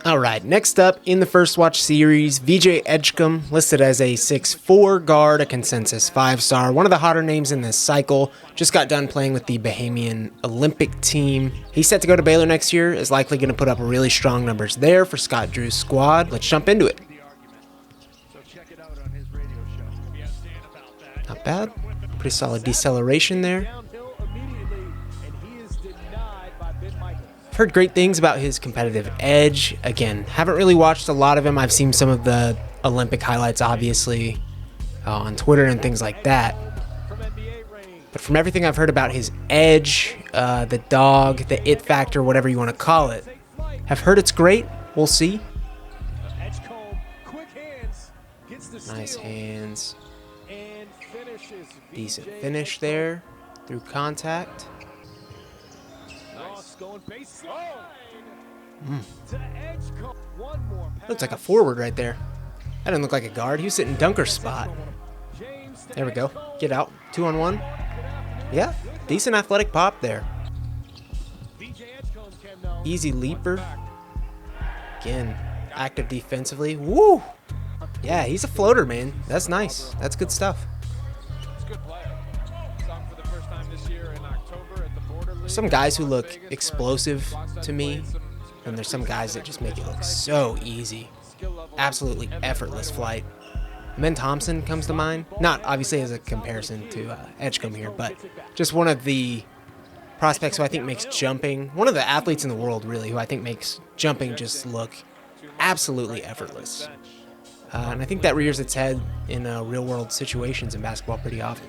All right, next up in the First Watch series, VJ Edgecombe, listed as a 6'4" guard, a consensus 5-star, one of the hotter names in this cycle. Just got done playing with the Bahamian Olympic team. He's set to go to Baylor next year, is likely going to put up really strong numbers there for Scott Drew's squad. Let's jump into it. Not bad. Pretty solid deceleration there. I've heard great things about his competitive edge. Again, haven't really watched a lot of him. I've seen some of the Olympic highlights, obviously, on Twitter and things like that. But from everything I've heard about his edge, the dog, the it factor, whatever you want to call it, I've heard it's great. We'll see. Nice hands. Decent finish there through contact. Looks like a forward right there. That didn't look like a guard. He was sitting dunker spot. There we go. Get out. 2-on-1. Yeah, decent athletic pop there. Easy leaper. Again, active defensively. Woo! Yeah, he's a floater, man. That's nice. That's good stuff. There's some guys who look explosive to me, and there's some guys that just make it look so easy. Absolutely effortless flight. Men Thompson comes to mind. Not obviously as a comparison to Edgecombe here, but just one of the prospects who I think makes jumping, one of the athletes in the world really, who I think makes jumping just look absolutely effortless. And I think that rears its head in real world situations in basketball pretty often.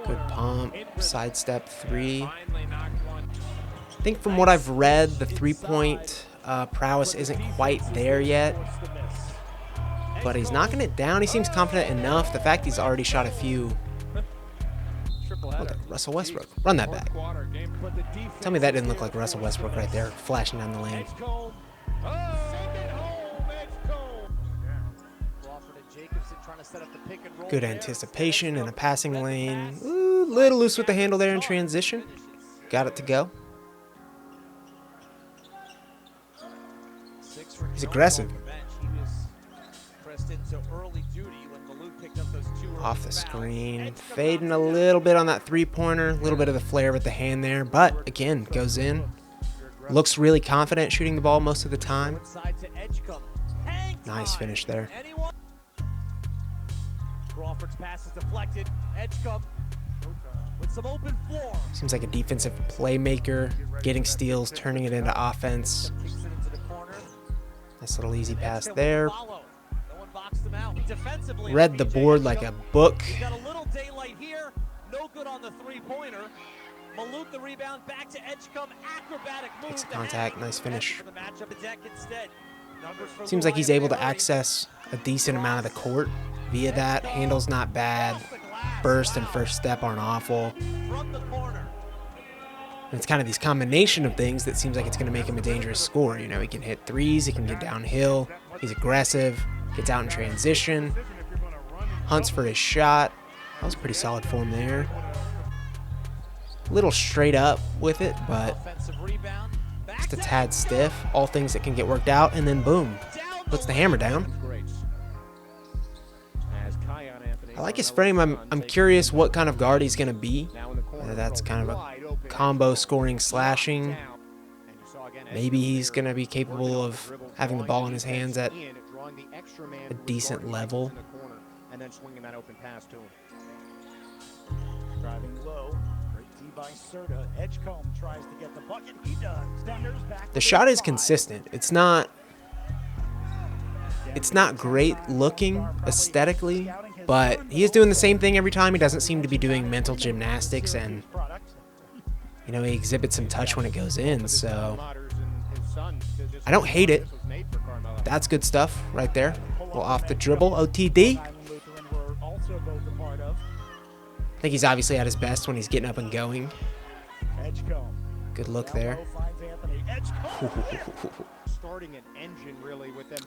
Good pump, sidestep three. I think from what I've read, the three-point prowess isn't quite there yet. But he's knocking it down. He seems confident enough. The fact he's already shot a few. Look at Russell Westbrook. Run that back. Tell me that didn't look like Russell Westbrook right there, flashing down the lane. Good anticipation in a passing lane. Ooh, little loose with the handle there in transition. Got it to go. He's aggressive. Off the screen. Fading a little bit on that three-pointer. A little bit of the flare with the hand there. But, again, goes in. Looks really confident shooting the ball most of the time. Nice finish there. Crawford's pass is deflected. Edgecombe with some open floor. Seems like a defensive playmaker, getting steals, turning it into offense. Nice little easy pass there. Read the board like a book. Got a little daylight here. No good on the three-pointer. Maluk the rebound back to Edgecombe. Acrobatic move. Takes a contact. Nice finish. Seems like he's able to access a decent amount of the court via that. Handle's not bad. Burst and first step aren't awful. And it's kind of this combination of things that seems like it's going to make him a dangerous scorer. You know, he can hit threes, he can get downhill, he's aggressive, gets out in transition, hunts for his shot. That was pretty solid form there. A little straight up with it, but just a tad stiff. All things that can get worked out, and then boom, puts the hammer down. I like his frame. I'm curious what kind of guard he's going to be. That's kind of a combo scoring slashing. Maybe he's going to be capable of having the ball in his hands at a decent level. The shot is consistent. It's not great looking aesthetically, but he is doing the same thing every time. He doesn't seem to be doing mental gymnastics, and you know, he exhibits some touch when it goes in, so I don't hate it. That's good stuff right there. Well, off the dribble, OTD. I think he's obviously at his best when he's getting up and going. Good look there.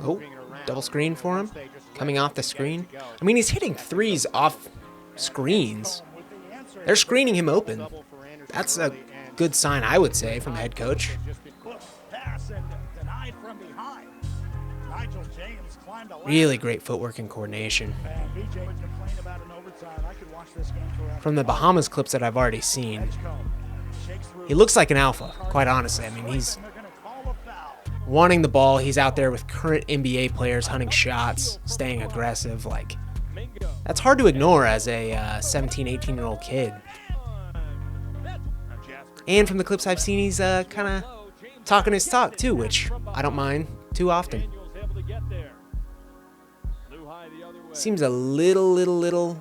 Oh, double screen for him. Coming off the screen. I mean, he's hitting threes off screens. They're screening him open. That's a good sign, I would say, from the head coach. Really great footwork and coordination. From the Bahamas clips that I've already seen, he looks like an alpha, quite honestly. I mean, he's wanting the ball. He's out there with current NBA players, hunting shots, staying aggressive. Like, that's hard to ignore as a 17, 18-year-old kid. And from the clips I've seen, he's kind of talking his talk, too, which I don't mind too often. Seems a little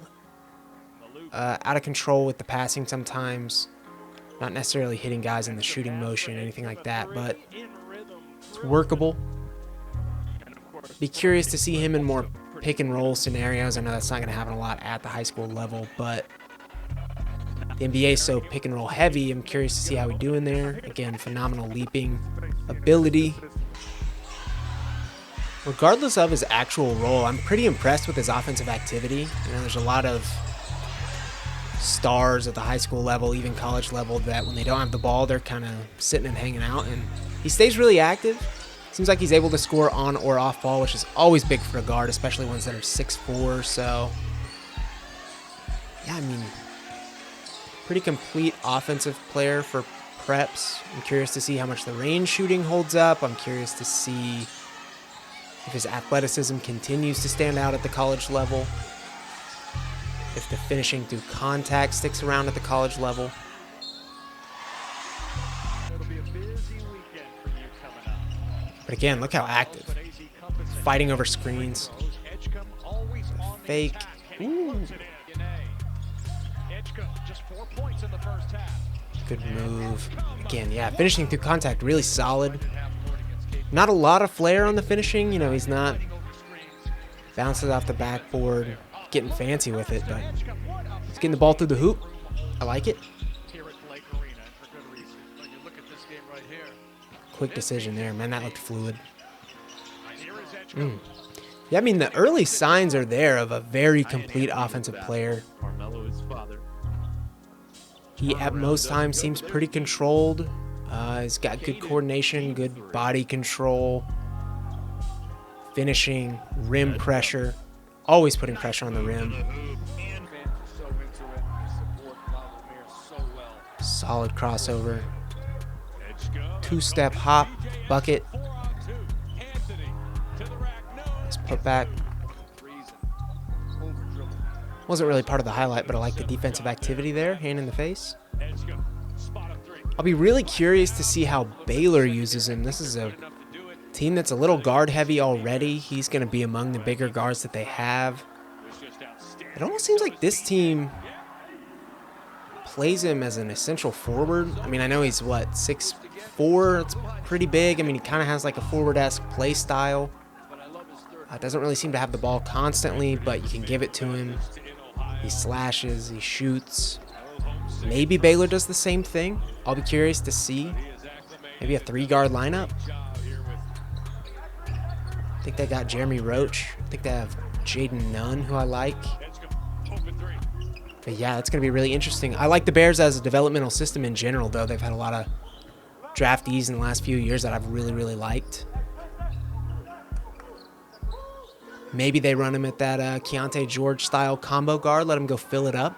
out of control with the passing sometimes. Not necessarily hitting guys in the shooting motion, anything like that, but it's workable. Be curious to see him in more pick and roll scenarios. I know that's not going to happen a lot at the high school level, but the NBA is so pick and roll heavy. I'm curious to see how we do in there. Again, phenomenal leaping ability. Regardless of his actual role, I'm pretty impressed with his offensive activity. You know, there's a lot of stars at the high school level, even college level, that when they don't have the ball, they're kind of sitting and hanging out, and he stays really active. Seems like he's able to score on or off ball, which is always big for a guard, especially ones that are 6'4", so yeah, I mean, pretty complete offensive player for preps. I'm curious to see how much the range shooting holds up. I'm curious to see if his athleticism continues to stand out at the college level, if the finishing through contact sticks around at the college level. But again, look how active. Fighting over screens. Fake. Ooh. Good move. Again, yeah, finishing through contact really solid. Not a lot of flair on the finishing. You know, he's not bouncing off the backboard, getting fancy with it, but he's getting the ball through the hoop. I like it. Quick decision there, man. That looked fluid. Yeah, I mean, the early signs are there of a very complete offensive player. He, at most times, seems pretty controlled. He's got good coordination, good body control, finishing, rim pressure, always putting pressure on the rim. Solid crossover. Two-step hop, bucket. Let's put back. Wasn't really part of the highlight, but I like the defensive activity there, hand in the face. I'll be really curious to see how Baylor uses him. This is a team that's a little guard heavy already. He's going to be among the bigger guards that they have. It almost seems like this team plays him as an essential forward. I mean, I know he's, what, 6'4"? It's pretty big. I mean, he kind of has like a forward-esque play style. Doesn't really seem to have the ball constantly, but you can give it to him. He slashes, he shoots. Maybe Baylor does the same thing. I'll be curious to see. Maybe a 3-guard lineup. I think they got Jeremy Roach. I think they have Jaden Nunn, who I like. But yeah, it's going to be really interesting. I like the Bears as a developmental system in general, though. They've had a lot of draftees in the last few years that I've really, really liked. Maybe they run him at that Keontae George-style combo guard, let him go fill it up.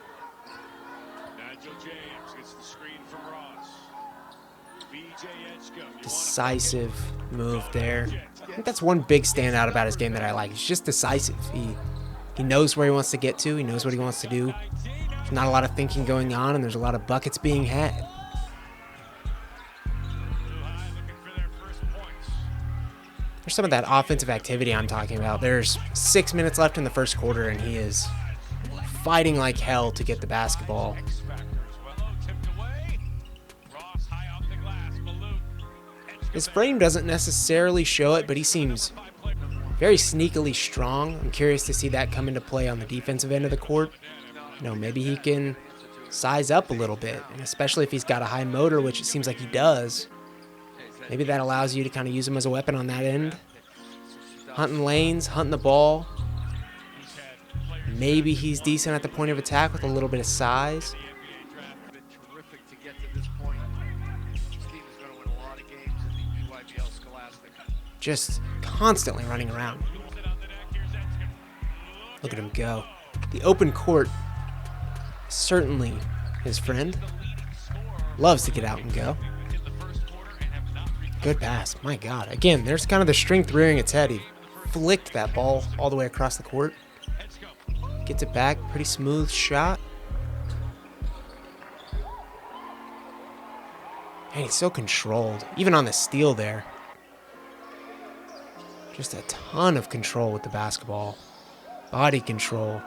Decisive move there. I think that's one big standout about his game that I like. He's just decisive. He knows where he wants to get to. He knows what he wants to do. There's not a lot of thinking going on, and there's a lot of buckets being had. There's some of that offensive activity I'm talking about. There's 6 minutes left in the first quarter, and he is fighting like hell to get the basketball. His frame doesn't necessarily show it, but he seems very sneakily strong. I'm curious to see that come into play on the defensive end of the court. You know, maybe he can size up a little bit, and especially if he's got a high motor, which it seems like he does. Maybe that allows you to kind of use him as a weapon on that end. Hunting lanes, hunting the ball. Maybe he's decent at the point of attack with a little bit of size. Just constantly running around. Look at him go. The open court is certainly his friend. Loves to get out and go. Good pass. My God. Again, there's kind of the strength rearing its head. He flicked that ball all the way across the court. Gets it back. Pretty smooth shot. And he's so controlled. Even on the steal there. Just a ton of control with the basketball. Body control.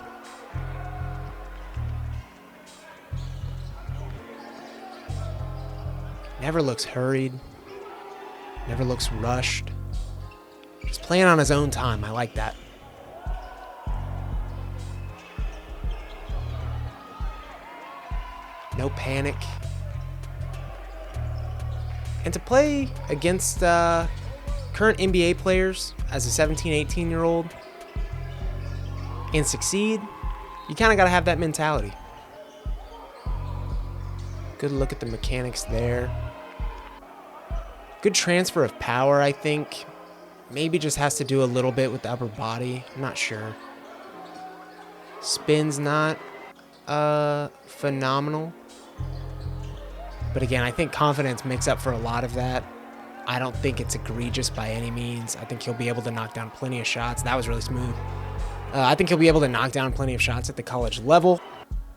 Never looks hurried. Never looks rushed. Just playing on his own time. I like that. No panic. And to play against current NBA players as a 17, 18-year-old and succeed, you kind of got to have that mentality. Good look at the mechanics there. Good transfer of power, I think. Maybe just has to do a little bit with the upper body. I'm not sure. Spin's not phenomenal. But again, I think confidence makes up for a lot of that. I don't think it's egregious by any means. I think he'll be able to knock down plenty of shots. That was really smooth. I think he'll be able to knock down plenty of shots at the college level.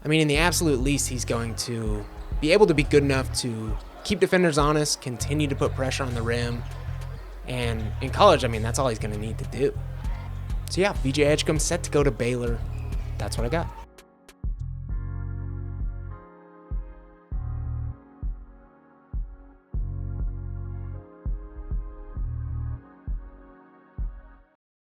I mean, in the absolute least, he's going to be able to be good enough to keep defenders honest, continue to put pressure on the rim. And in college, I mean, that's all he's going to need to do. So yeah, VJ Edgecombe set to go to Baylor. That's what I got.